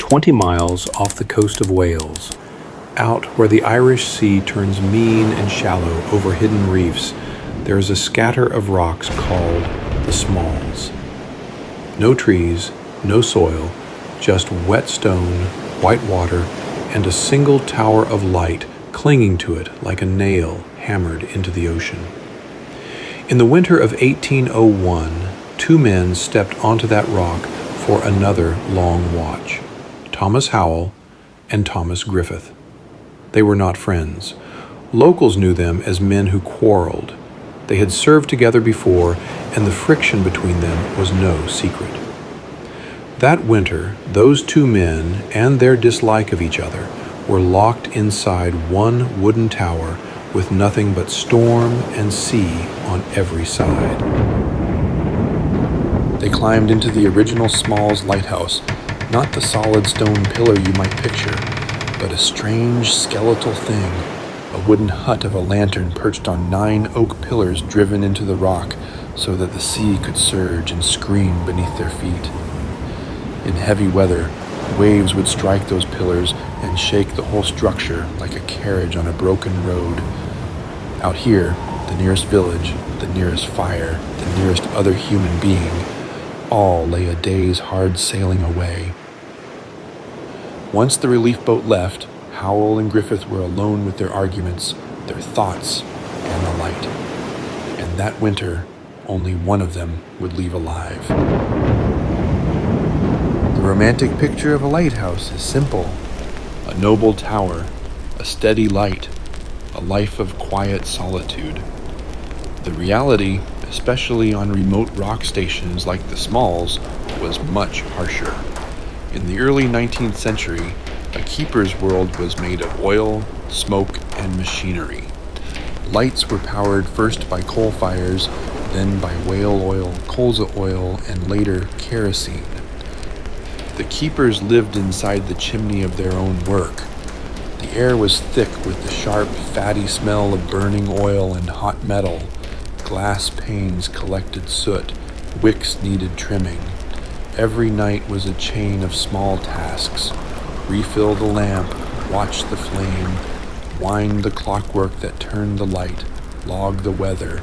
20 miles off the coast of Wales, out where the Irish Sea turns mean and shallow over hidden reefs, there is a scatter of rocks called the Smalls. No trees, no soil, just wet stone, white water, and a single tower of light clinging to it like a nail hammered into the ocean. In the winter of 1801, two men stepped onto that rock for another long watch, Thomas Howell and Thomas Griffith. They were not friends. Locals knew them as men who quarreled. They had served together before, and the friction between them was no secret. That winter, those two men and their dislike of each other were locked inside one wooden tower with nothing but storm and sea on every side. They climbed into the original Smalls Lighthouse, not the solid stone pillar you might picture, but a strange skeletal thing, a wooden hut of a lantern perched on 9 oak pillars driven into the rock so that the sea could surge and scream beneath their feet. In heavy weather, waves would strike those pillars and shake the whole structure like a carriage on a broken road. Out here, the nearest village, the nearest fire, the nearest other human being, all lay a day's hard sailing away. Once the relief boat left, Howell and Griffith were alone with their arguments, their thoughts, and the light. And that winter, only one of them would leave alive. The romantic picture of a lighthouse is simple: a noble tower, a steady light, a life of quiet solitude. The reality, especially on remote rock stations like the Smalls, was much harsher. In the early 19th century, a keeper's world was made of oil, smoke, and machinery. Lights were powered first by coal fires, then by whale oil, colza oil, and later kerosene. The keepers lived inside the chimney of their own work. The air was thick with the sharp, fatty smell of burning oil and hot metal. Glass panes collected soot, wicks needed trimming. Every night was a chain of small tasks: refill the lamp, watch the flame, wind the clockwork that turned the light, log the weather,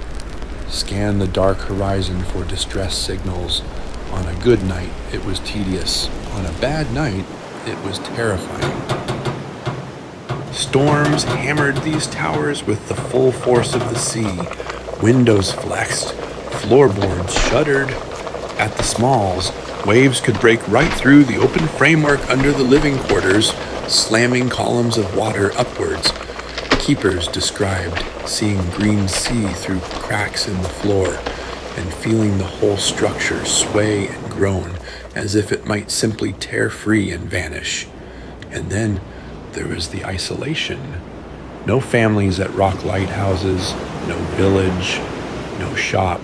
scan the dark horizon for distress signals. On a good night, it was tedious. On a bad night, it was terrifying. Storms hammered these towers with the full force of the sea. Windows flexed, floorboards shuddered. At the Smalls, waves could break right through the open framework under the living quarters, slamming columns of water upwards. Keepers described seeing green sea through cracks in the floor and feeling the whole structure sway and groan as if it might simply tear free and vanish. And then there was the isolation. No families at rock lighthouses, no village, no shop,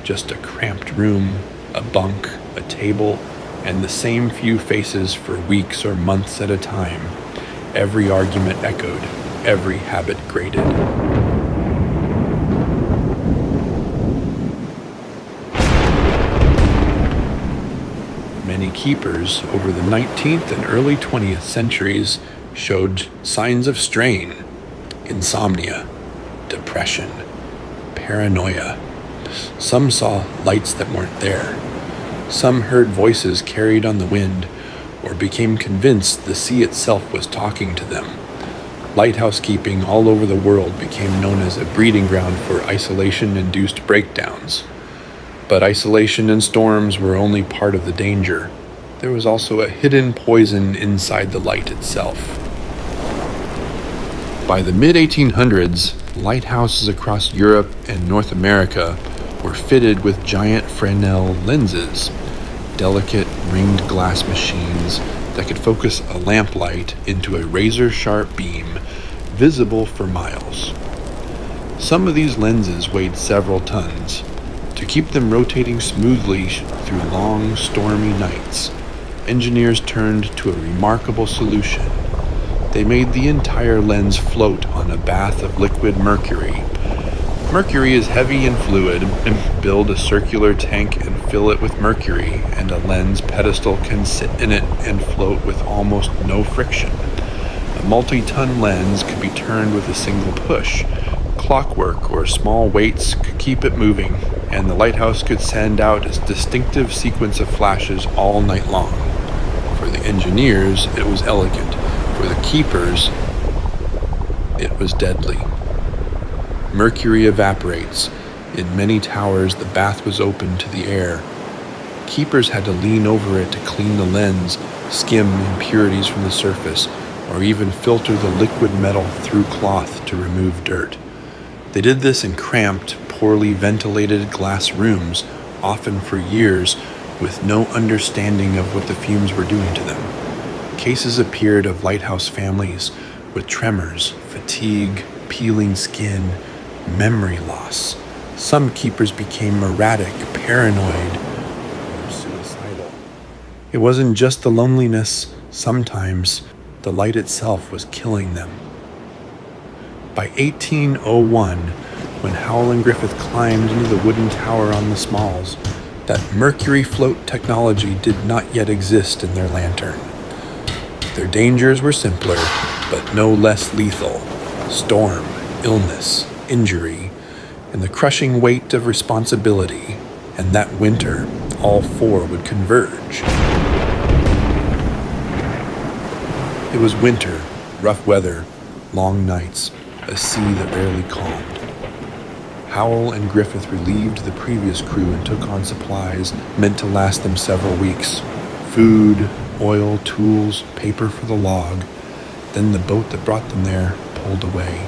just a cramped room, a bunk, a table, and the same few faces for weeks or months at a time. Every argument echoed, every habit grated. Many keepers over the 19th and early 20th centuries showed signs of strain: insomnia, depression, paranoia. Some saw lights that weren't there. Some heard voices carried on the wind, or became convinced the sea itself was talking to them. Lighthouse keeping all over the world became known as a breeding ground for isolation-induced breakdowns. But isolation and storms were only part of the danger. There was also a hidden poison inside the light itself. By the mid-1800s, lighthouses across Europe and North America were fitted with giant Fresnel lenses, delicate ringed glass machines that could focus a lamplight into a razor-sharp beam, visible for miles. Some of these lenses weighed several tons. To keep them rotating smoothly through long, stormy nights, engineers turned to a remarkable solution. They made the entire lens float on a bath of liquid mercury. Mercury is heavy and fluid, and build a circular tank and fill it with mercury, and a lens pedestal can sit in it and float with almost no friction. A multi-ton lens could be turned with a single push. Clockwork or small weights could keep it moving, and the lighthouse could send out a distinctive sequence of flashes all night long. For the engineers, it was elegant. For the keepers, it was deadly. Mercury evaporates. In many towers, the bath was open to the air. Keepers had to lean over it to clean the lens, skim impurities from the surface, or even filter the liquid metal through cloth to remove dirt. They did this in cramped, poorly ventilated glass rooms, often for years, with no understanding of what the fumes were doing to them. Cases appeared of lighthouse families with tremors, fatigue, peeling skin, memory loss. Some keepers became erratic, paranoid, or suicidal. It wasn't just the loneliness. Sometimes the light itself was killing them. By 1801, when Howell and Griffith climbed into the wooden tower on the Smalls, that mercury float technology did not yet exist in their lantern. Their dangers were simpler, but no less lethal. Storm, illness, injury, and the crushing weight of responsibility. And that winter, all four would converge. It was winter, rough weather, long nights, a sea that rarely calmed. Howell and Griffith relieved the previous crew and took on supplies meant to last them several weeks. Food, oil, tools, paper for the log. Then the boat that brought them there pulled away.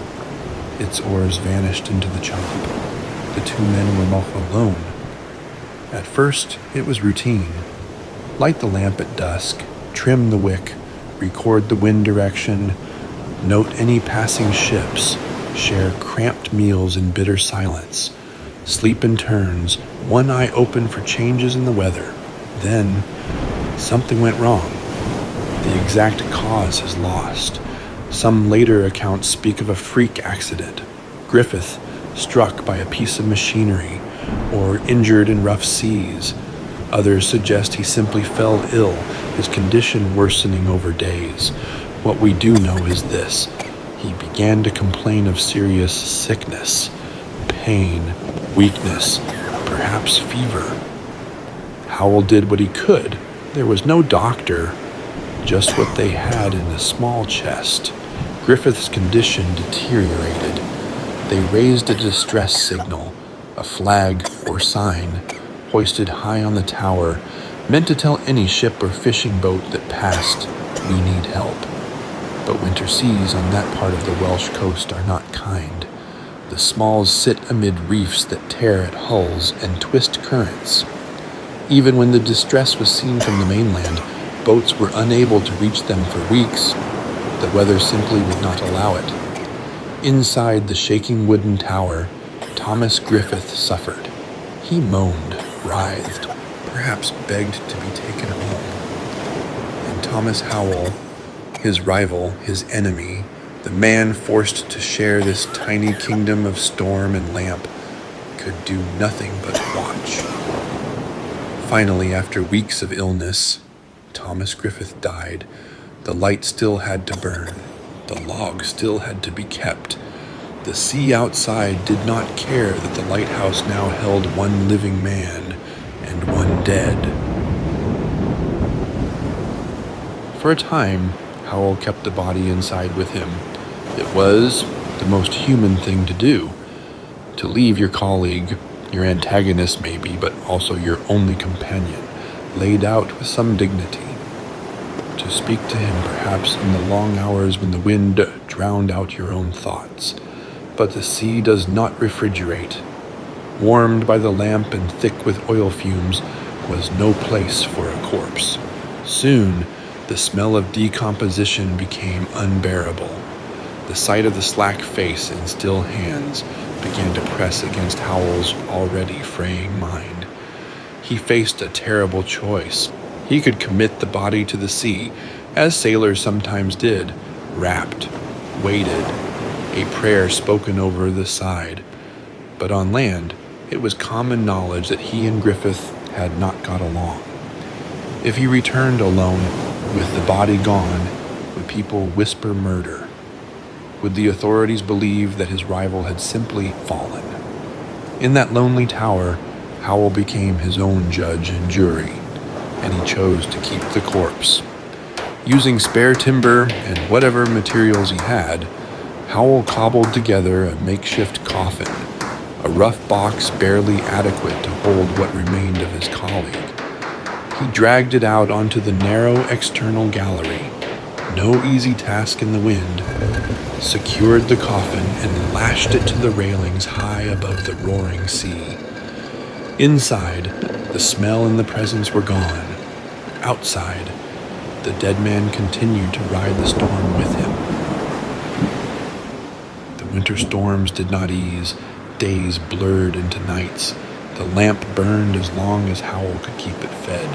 Its oars vanished into the chop. The two men were left alone. At first, it was routine. Light the lamp at dusk, trim the wick, record the wind direction, note any passing ships, share cramped meals in bitter silence, sleep in turns, one eye open for changes in the weather. Then, something went wrong. The exact cause is lost. Some later accounts speak of a freak accident. Griffith, struck by a piece of machinery, or injured in rough seas. Others suggest he simply fell ill, his condition worsening over days. What we do know is this: he began to complain of serious sickness, pain, weakness, perhaps fever. Howell did what he could. There was no doctor, just what they had in a small chest. Griffith's condition deteriorated. They raised a distress signal, a flag or sign, hoisted high on the tower, meant to tell any ship or fishing boat that passed, "We need help." But winter seas on that part of the Welsh coast are not kind. The Smalls sit amid reefs that tear at hulls and twist currents. Even when the distress was seen from the mainland, boats were unable to reach them for weeks. The weather simply would not allow it. Inside the shaking wooden tower, Thomas Griffith suffered. He moaned, writhed, perhaps begged to be taken home. And Thomas Howell, his rival, his enemy, the man forced to share this tiny kingdom of storm and lamp, could do nothing but watch. Finally, after weeks of illness, Thomas Griffith died. The light still had to burn. The log still had to be kept. The sea outside did not care that the lighthouse now held one living man and one dead. For a time, Howell kept the body inside with him. It was the most human thing to do. To leave your colleague, your antagonist maybe, but also your only companion, laid out with some dignity. To speak to him perhaps in the long hours when the wind drowned out your own thoughts. But the sea does not refrigerate. Warmed by the lamp and thick with oil fumes, was no place for a corpse. Soon, the smell of decomposition became unbearable. The sight of the slack face and still hands began to press against Howell's already fraying mind. He faced a terrible choice. He could commit the body to the sea, as sailors sometimes did, wrapped, weighted, a prayer spoken over the side. But on land, it was common knowledge that he and Griffith had not got along. If he returned alone, with the body gone, would people whisper murder? Would the authorities believe that his rival had simply fallen? In that lonely tower, Howell became his own judge and jury, and he chose to keep the corpse. Using spare timber and whatever materials he had, Howell cobbled together a makeshift coffin, a rough box barely adequate to hold what remained of his colleague. He dragged it out onto the narrow external gallery, no easy task in the wind, secured the coffin and lashed it to the railings high above the roaring sea. Inside, the smell and the presence were gone. Outside, the dead man continued to ride the storm with him. The winter storms did not ease. Days blurred into nights. The lamp burned as long as Howell could keep it fed.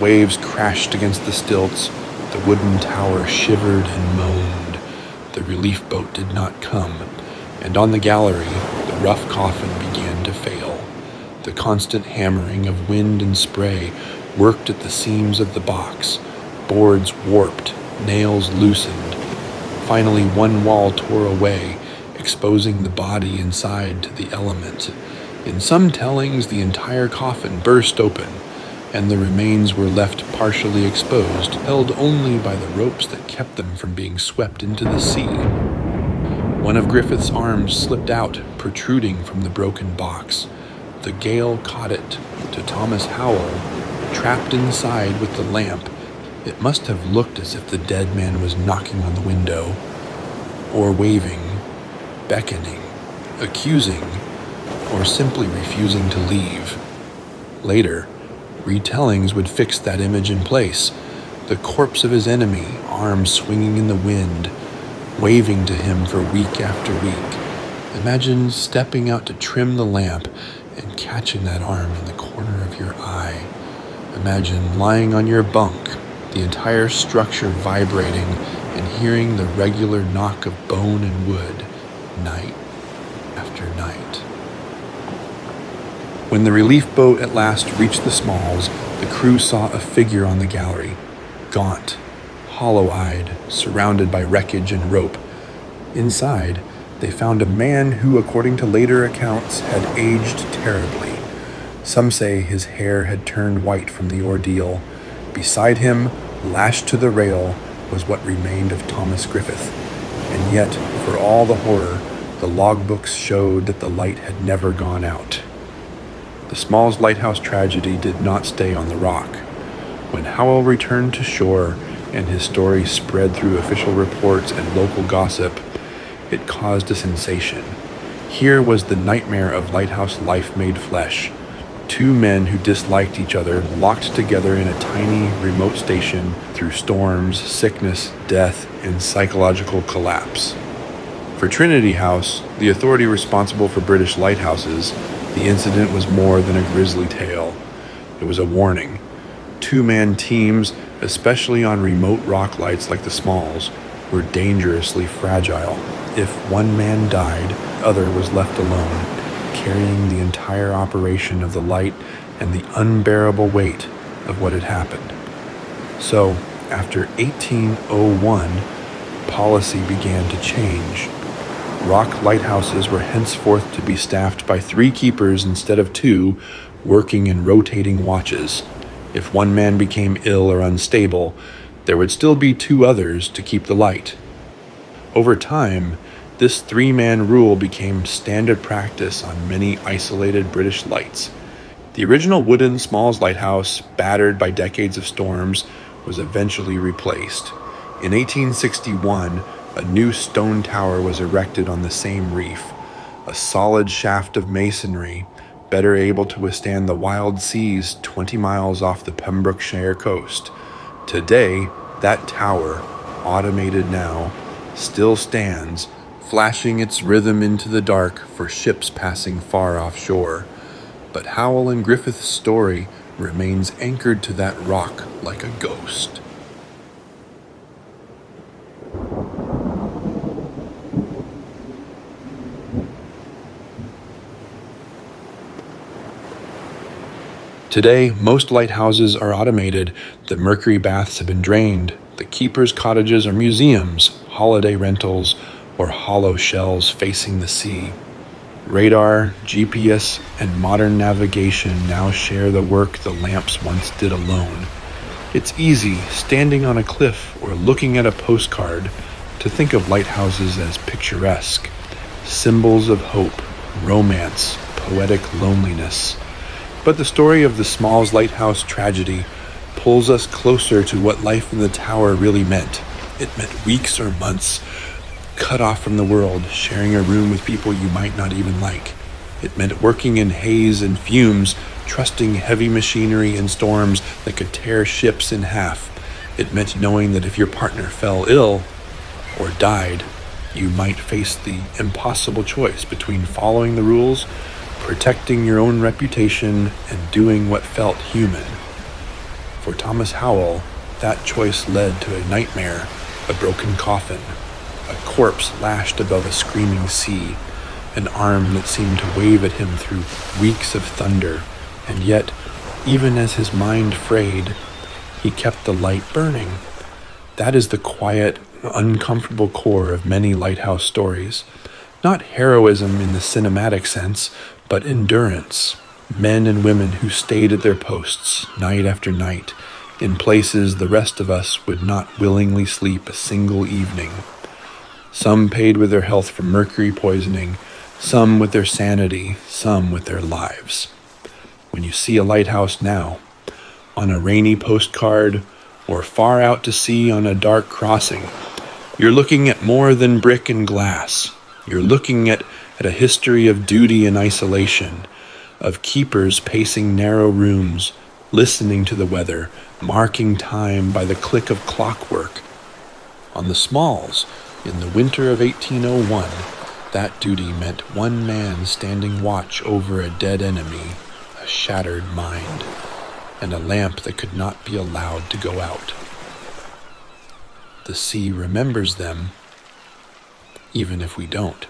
Waves crashed against the stilts. The wooden tower shivered and moaned. The relief boat did not come, and on the gallery, the rough coffin began to fail. The constant hammering of wind and spray worked at the seams of the box. Boards warped, nails loosened. Finally, one wall tore away, exposing the body inside to the element. In some tellings, the entire coffin burst open, and the remains were left partially exposed, held only by the ropes that kept them from being swept into the sea. One of Griffith's arms slipped out, protruding from the broken box. The gale caught it. To Thomas Howell, trapped inside with the lamp, it must have looked as if the dead man was knocking on the window, or waving, beckoning, accusing, or simply refusing to leave. Later, retellings would fix that image in place. The corpse of his enemy, arms swinging in the wind, waving to him for week after week. Imagine stepping out to trim the lamp and catching that arm in the corner of your eye. Imagine lying on your bunk, the entire structure vibrating, and hearing the regular knock of bone and wood, night after night. When the relief boat at last reached the Smalls, the crew saw a figure on the gallery, gaunt, hollow-eyed, surrounded by wreckage and rope. Inside, they found a man who, according to later accounts, had aged terribly. Some say his hair had turned white from the ordeal. Beside him, lashed to the rail, was what remained of Thomas Griffith. And yet, for all the horror, the logbooks showed that the light had never gone out. The Smalls Lighthouse Tragedy did not stay on the rock. When Howell returned to shore and his story spread through official reports and local gossip, it caused a sensation. Here was the nightmare of lighthouse life made flesh. Two men who disliked each other, locked together in a tiny, remote station through storms, sickness, death, and psychological collapse. For Trinity House, the authority responsible for British lighthouses, the incident was more than a grisly tale. It was a warning. Two-man teams, especially on remote rock lights like the Smalls, were dangerously fragile. If one man died, the other was left alone, carrying the entire operation of the light and the unbearable weight of what had happened. So, after 1801, policy began to change. Rock lighthouses were henceforth to be staffed by 3 keepers instead of 2, working in rotating watches. If one man became ill or unstable, there would still be 2 others to keep the light. Over time, this 3-man rule became standard practice on many isolated British lights. The original wooden Smalls Lighthouse, battered by decades of storms, was eventually replaced. In 1861, a new stone tower was erected on the same reef, a solid shaft of masonry, better able to withstand the wild seas 20 miles off the Pembrokeshire coast. Today, that tower, automated now, still stands, flashing its rhythm into the dark for ships passing far offshore. But Howell and Griffith's story remains anchored to that rock like a ghost. Today, most lighthouses are automated, the mercury baths have been drained, the keepers' cottages are museums, holiday rentals, or hollow shells facing the sea. Radar, GPS, and modern navigation now share the work the lamps once did alone. It's easy, standing on a cliff or looking at a postcard, to think of lighthouses as picturesque, symbols of hope, romance, poetic loneliness. But the story of the Smalls Lighthouse Tragedy pulls us closer to what life in the tower really meant. It meant weeks or months cut off from the world, sharing a room with people you might not even like. It meant working in haze and fumes, trusting heavy machinery in storms that could tear ships in half. It meant knowing that if your partner fell ill or died, you might face the impossible choice between following the rules, protecting your own reputation, and doing what felt human. For Thomas Howell, that choice led to a nightmare, a broken coffin, a corpse lashed above a screaming sea, an arm that seemed to wave at him through weeks of thunder. And yet, even as his mind frayed, he kept the light burning. That is the quiet, uncomfortable core of many lighthouse stories. Not heroism in the cinematic sense, but endurance. Men and women who stayed at their posts night after night, in places the rest of us would not willingly sleep a single evening. Some paid with their health from mercury poisoning, some with their sanity, some with their lives. When you see a lighthouse now, on a rainy postcard, or far out to sea on a dark crossing, you're looking at more than brick and glass. You're looking at a history of duty and isolation, of keepers pacing narrow rooms, listening to the weather, marking time by the click of clockwork. On the Smalls, in the winter of 1801, that duty meant one man standing watch over a dead enemy, a shattered mind, and a lamp that could not be allowed to go out. The sea remembers them, even if we don't.